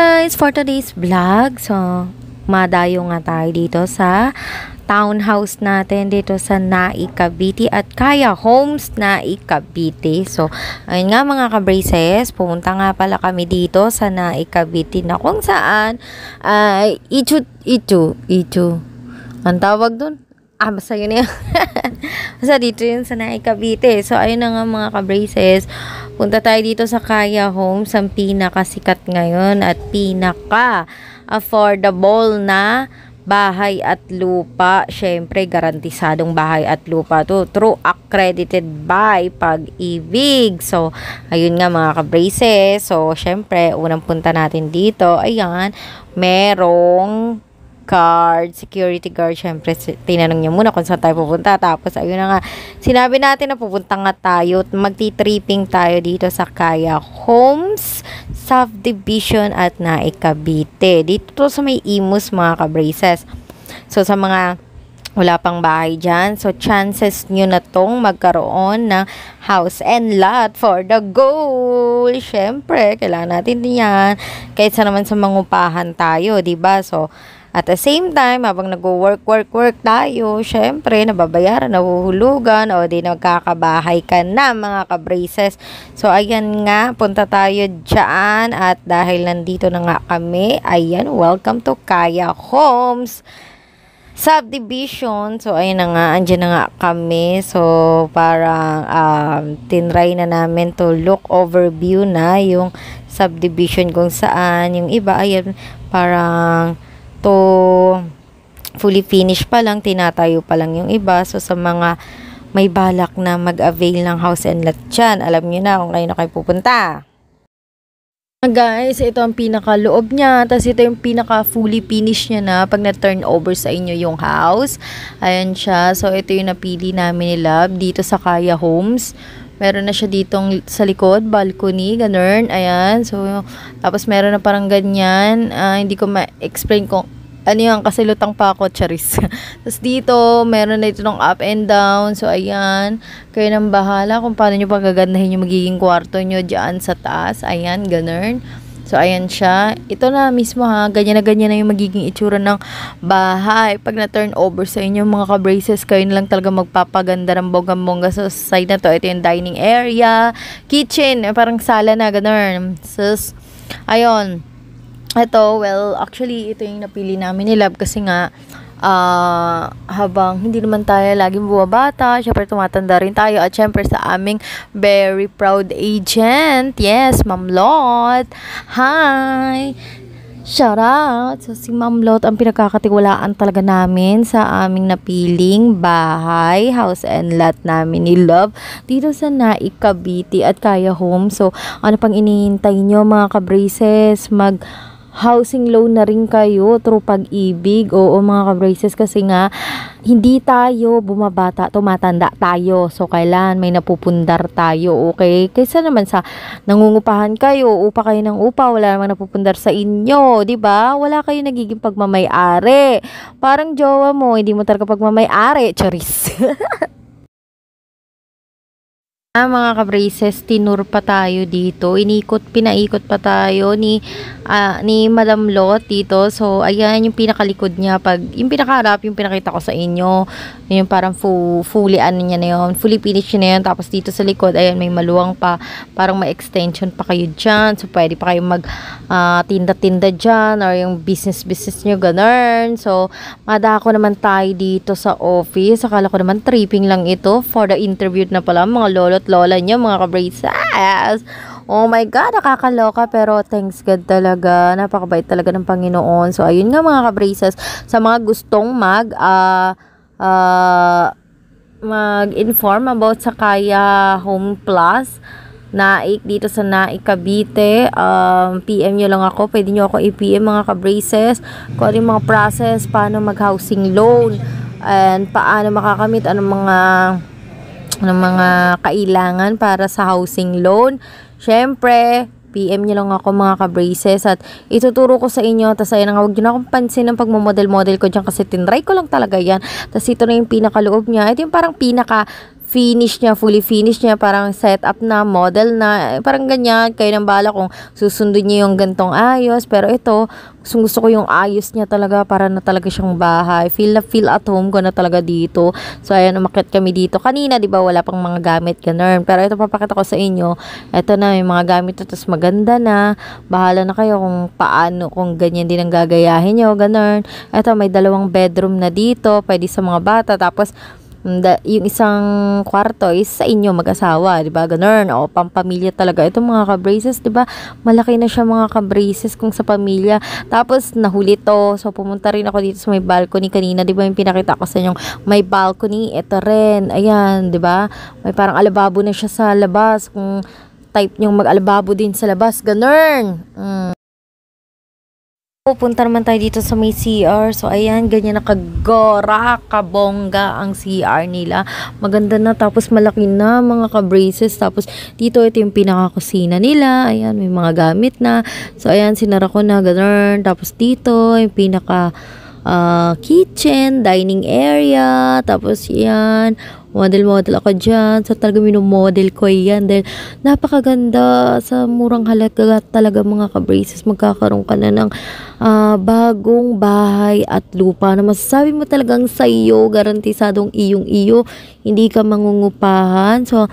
Guys, for today's vlog, so madayo nga tayo dito sa townhouse natin dito sa Nai, Cavite at Kaya Homes, Nai, Cavite. So, ayun nga mga ka-braces, pumunta nga pala kami dito sa Nai, Cavite na kung saan Itu. Ang tawag dun? Basta yun yan. Basta dito yun sa Nai, Cavite. So, ayun na nga mga ka-braces. Punta tayo dito sa Kaya Homes, ang pinakasikat ngayon at pinaka-affordable na bahay at lupa. Syempre, garantisadong bahay at lupa to. True accredited by Pag-ibig. So, ayun nga mga ka-braces. So, syempre, unang punta natin dito. Ayan, merong security guard. Syempre, tinanong niya muna kung saan tayo pupunta. Tapos, ayun na nga, sinabi natin na pupunta nga tayo. Magti-tripping tayo dito sa Kaya Homes Subdivision at Nai, Cavite. Dito sa may Imus, mga ka-braces. So, sa mga wala pang bahay dyan, so chances nyo na tong magkaroon ng house and lot for the goal. Syempre, kailangan natin yan. Kahit sa naman sa mangupahan tayo, diba? So, at the same time, habang nag-work tayo, syempre, nababayaran, nahuhulugan, o di nagkakabahay ka na, mga ka-braces. So, ayan nga, punta tayo dyan. At dahil nandito na nga kami, ayan, welcome to Kaya Homes Subdivision. So, ayun na nga, andyan na nga kami. So, parang tinry na namin to look overview na yung subdivision kung saan. Yung iba, ayan, parang to fully finished pa lang, tinatayo pa lang yung iba. So, sa mga may balak na mag-avail ng house and lot dyan, alam nyo na kung kayo na kayo pupunta. Guys, ito ang pinaka-loob niya. Tapos ito yung pinaka-fully finished niya na pag na-turn over sa inyo yung house. Ayan siya. So, ito yung napili namin ni Love dito sa Kaya Homes. Meron na siya ditong sa likod, balcony, ganun. Ayan. So, tapos meron na parang ganyan. Hindi ko ma-explain kung ano yung kasi lutang pa ako, charis. Tapos dito, meron na ito ng up and down. So, ayan. Kayo nang bahala kung paano nyo pagagandahin yung magiging kwarto nyo dyan sa taas. Ayan, ganun. So, ayan siya. Ito na mismo ha. Ganyan na yung magiging itsura ng bahay. Pag na-turn over sa inyo, mga ka-braces, kayo na lang talaga magpapaganda ng bonggang-bongga sa side na to. Ito yung dining area, kitchen, parang sala na, ganun. So, ayun. Ito, well, actually, ito yung napili namin ni Love kasi nga, habang hindi naman tayo laging bumabata, syempre tumatanda rin tayo at syempre sa aming very proud agent, yes, Ma'am Lot, hi, shout out. So, si Ma'am Lot ang pinagkakatiwalaan talaga namin sa aming napiling bahay, house and lot namin ni Love dito sa Nai, Cavite at Kaya Home. So, ano pang inihintay nyo mga ka-braces? Housing loan na rin kayo through Pag-ibig. Oo mga ka-braces, kasi nga hindi tayo bumabata, tumatanda tayo. So kailan may napupundar tayo, okay? Kaysa naman sa nangungupahan kayo, upa kayo ng upa, wala namang napupundar sa inyo, 'di ba? Wala kayo nagiging pagmamay-ari. Parang jowa mo, hindi mo talaga pagmamay-ari, charis. Mga ka-braces, tinur pa tayo dito. Pinaikot pa tayo ni Madam Lot dito. So, ayan yung pinakalikod niya. Yung pinakaharap, yung pinakita ko sa inyo. Yung parang fully ano niya na yun. Fully finished na yun. Tapos dito sa likod, ayan, may maluwang pa. Parang may extension pa kayo dyan. So, pwede pa kayo tinda-tinda dyan. Or yung business nyo, ganun. So, madako naman tayo dito sa office. Akala ko naman tripping lang ito. For the interview na pala, mga lolo lola nyo, mga ka-braces. Oh my God, nakakaloka, pero thanks God talaga. Napakabait talaga ng Panginoon. So, ayun nga mga ka-braces, sa mga gustong mag-inform about sa Kaya Home Plus, Naik dito sa Nai, Cavite, PM nyo lang ako. Pwede nyo ako i-PM mga ka-braces. Kung ano yung mga process, paano mag-housing loan, and paano makakamit, anong mga kailangan para sa housing loan. Syempre, PM nyo lang ako mga ka-braces at ituturo ko sa inyo. Tapos ayun nga, huwag nyo na akong pansin ng pagmamodel-model ko dyan kasi tinry ko lang talaga yan. Tapos ito na yung pinakaloob niya. Ito yung parang pinaka finish niya, fully finish niya, parang set up na, model na, parang ganyan, kayo nang bahala kung susundin niyo yung gantong ayos, pero ito, gusto ko yung ayos niya talaga, para na talaga siyang bahay, feel at home ko na talaga dito. So ayan, umakyat kami dito, kanina di ba wala pang mga gamit, ganun, pero ito papakita ko sa inyo, ito na, may mga gamit ito, tapos maganda na, bahala na kayo kung paano, kung ganyan din ang gagayahin nyo, ganun. Ito, may 2 bedroom na dito, pwede sa mga bata, tapos yung isang kwarto is sa inyo mag-asawa, 'di ba? Ganun, o pampamilya talaga. Ito mga ka-braces, 'di ba? Malaki na siya mga ka-braces kung sa pamilya. Tapos nahuli to. So pumunta rin ako dito sa may balcony kanina, 'di ba? Yung pinakita ko sa inyo, may balcony, ito rin. Ayan, 'di ba? May parang alababo na siya sa labas. Kung type niyong mag-alababo din sa labas, ganun. Pupunta naman tayo dito sa may CR. So, ayan, ganyan nakagora, kabongga ang CR nila. Maganda na, tapos malaki na mga ka-braces. Tapos, dito, ito yung pinaka-kusina nila. Ayan, may mga gamit na. So, ayan, sinara ko na, ganun. Tapos, dito, yung pinaka kitchen, dining area. Tapos, yan, model ako dyan. So, talaga minomodel ko yan. Dahil, napakaganda sa murang halaga talaga mga ka-braces. Magkakaroon ka na ng bagong bahay at lupa na masasabi mo talagang sa iyo, garantisadong iyong-iyo. Hindi ka mangungupahan. So,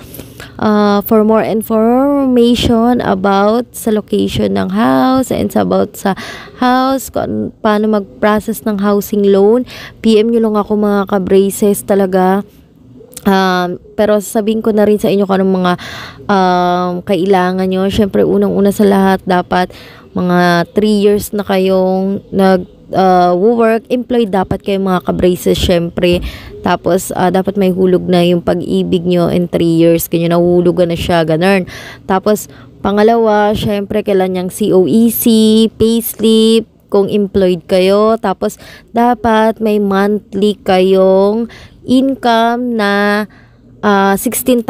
for more information about sa location ng house and about sa house, kung paano mag-process ng housing loan, PM nyo lang ako mga ka-braces talaga. Pero sabihin ko na rin sa inyo kung anong mga kailangan nyo. Syempre, unang-una sa lahat, dapat mga 3 years na kayong work, employed dapat kayo mga ka-braces, syempre. Tapos, dapat may hulog na yung pag-ibig nyo in 3 years. Kanya nahulugan na siya, ganun. Tapos, pangalawa, syempre, kailan yung COEC, payslip, kung employed kayo. Tapos, dapat may monthly kayong income na 16,000,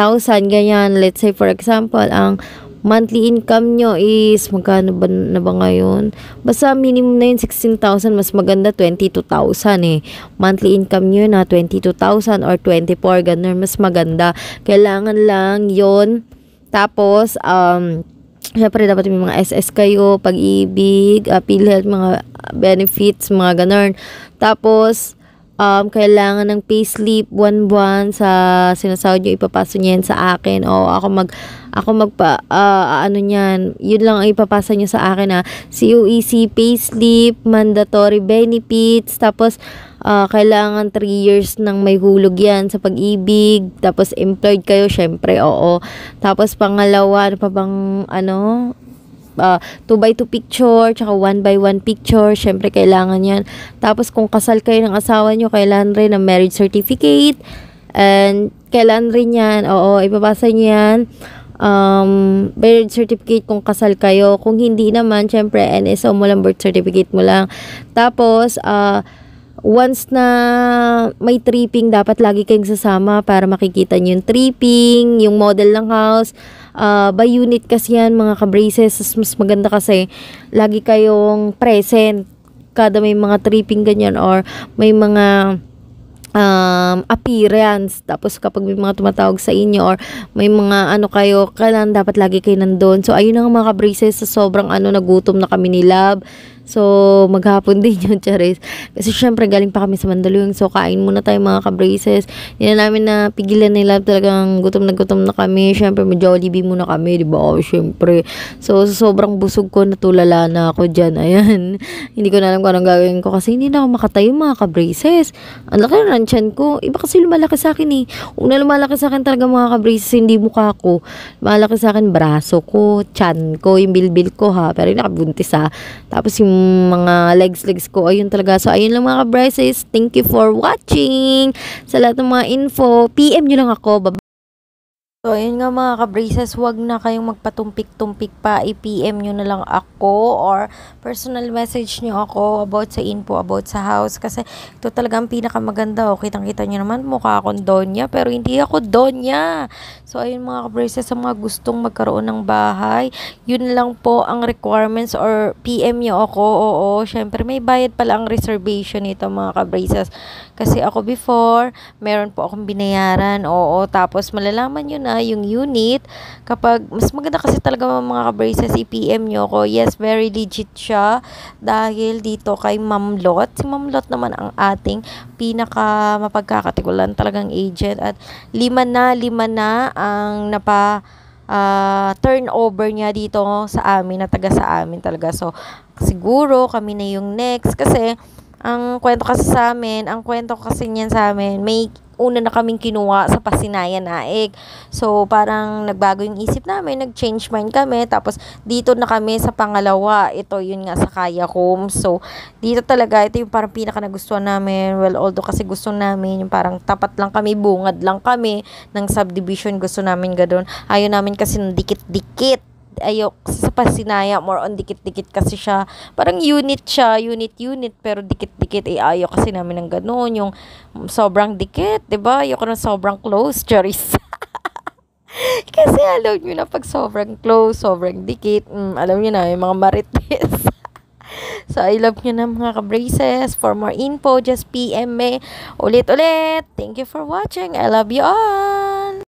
ganyan. Let's say, for example, ang monthly income nyo is, magkano ba na ba ngayon? Basta minimum na yun, 16,000, mas maganda 22,000 eh. Monthly income nyo na 22,000 or 24, ganun, mas maganda. Kailangan lang yon. Tapos, syempre, dapat may mga SS kayo, pag-ibig, PhilHealth, mga benefits, mga ganun. Tapos, kailangan ng payslip buwan-buwan sa sinasahod nyo, ipapasa nyo yan sa akin, o ako magpa ano niyan, yun lang ang ipapasa nyo sa akin, COEC, payslip, mandatory benefits, tapos kailangan 3 years nang may hulog yan sa pag-ibig, tapos employed kayo, syempre, oo. Tapos pangalawa, ano pa bang 2x2 picture, tsaka 1x1 picture, syempre kailangan yan. Tapos kung kasal kayo ng asawa nyo, kailangan rin ng marriage certificate, and kailangan rin yan, oo, ipapasa nyo yan, marriage certificate kung kasal kayo. Kung hindi naman, syempre NSO mo lang, birth certificate mo lang. Tapos, once na may tripping, dapat lagi kayong sasama para makikita nyo yung tripping, yung model ng house. By unit kasi yan mga ka-braces. Mas maganda kasi lagi kayong present kada may mga tripping ganyan, or may mga appearance. Tapos kapag may mga tumatawag sa inyo, or may mga ano kayo, kailangan dapat lagi kayo nandun. So ayun na mga ka-braces, sa sobrang nagutom na kami ni Love. So, maghapon din yun, Charis. Kasi syempre, galing pa kami sa Mandaluyong. So, kain muna tayo mga ka-braces. Hindi na namin na pigilan nila. Talagang gutom na kami. Syempre, may Jollibee muna kami, diba? O, syempre. So, sobrang busog ko, natulala na ako dyan. Ayan. Hindi ko na alam kung anong gagawin ko. Kasi hindi na ako makatayo mga ka-braces. Ang laki na tiyan ko. Iba kasi lumalaki sa akin eh. Una lumalaki sa akin talaga mga ka-braces, hindi mukha ko. Lumalaki sa akin braso ko, tiyan ko, yung bilbil ko ha. Pero yung nakabuntis ha. Tapos yung mga legs ko, ayun talaga. So, ayun lang mga ka-braces. Thank you for watching. Sa lahat ng mga info, PM nyo lang ako. Bye. So, ayun nga mga ka-braces, wag na kayong magpatumpik-tumpik pa. I-PM nyo na lang ako or personal message nyo ako about sa info, about sa house. Kasi ito talaga ang pinakamaganda. O, kitang-kita nyo naman, mukha akong donya, pero hindi ako donya. So, ayun mga ka-braces, sa mga gustong magkaroon ng bahay, yun lang po ang requirements or PM nyo ako. Oo, syempre may bayad pala ang reservation nito mga ka-braces. Kasi ako before, meron po akong binayaran. Oo, tapos malalaman nyo na yung unit. Kapag, mas maganda kasi talaga mga ka-braces, i-PM nyo ako. Yes, very legit siya. Dahil dito kay Ma'am Lot. Si Ma'am Lot naman ang ating pinaka mapagkakatigulan talagang agent. At lima na ang turnover niya dito sa amin, na taga sa amin talaga. So, siguro kami na yung next kasi ang kwento kasi niyan sa amin, may una na kaming kinuha sa Pasinayan Naik. So, parang nagbago yung isip namin, nag-change mind kami, tapos dito na kami sa pangalawa. Ito, yun nga, sa Kaya Homes. So, dito talaga, ito yung parang pinaka nagustuhan namin. Well, although kasi gusto namin, yung parang tapat lang kami, bungad lang kami ng subdivision, gusto namin ganoon. Ayaw namin kasi ng dikit-dikit. Ayok sa Pasinaya, more on dikit-dikit kasi siya. Parang unit siya, unit, pero dikit-dikit. Ayaw kasi namin ng gano'n, yung sobrang dikit, 'di ba? Ayoko ng sobrang close, charis. Kasi alam nyo na pag sobrang close, sobrang dikit, alam nyo na, yung mga marites. So, I love nyo na mga ka-braces. For more info, just PM me. Ulit-ulit. Thank you for watching. I love you all.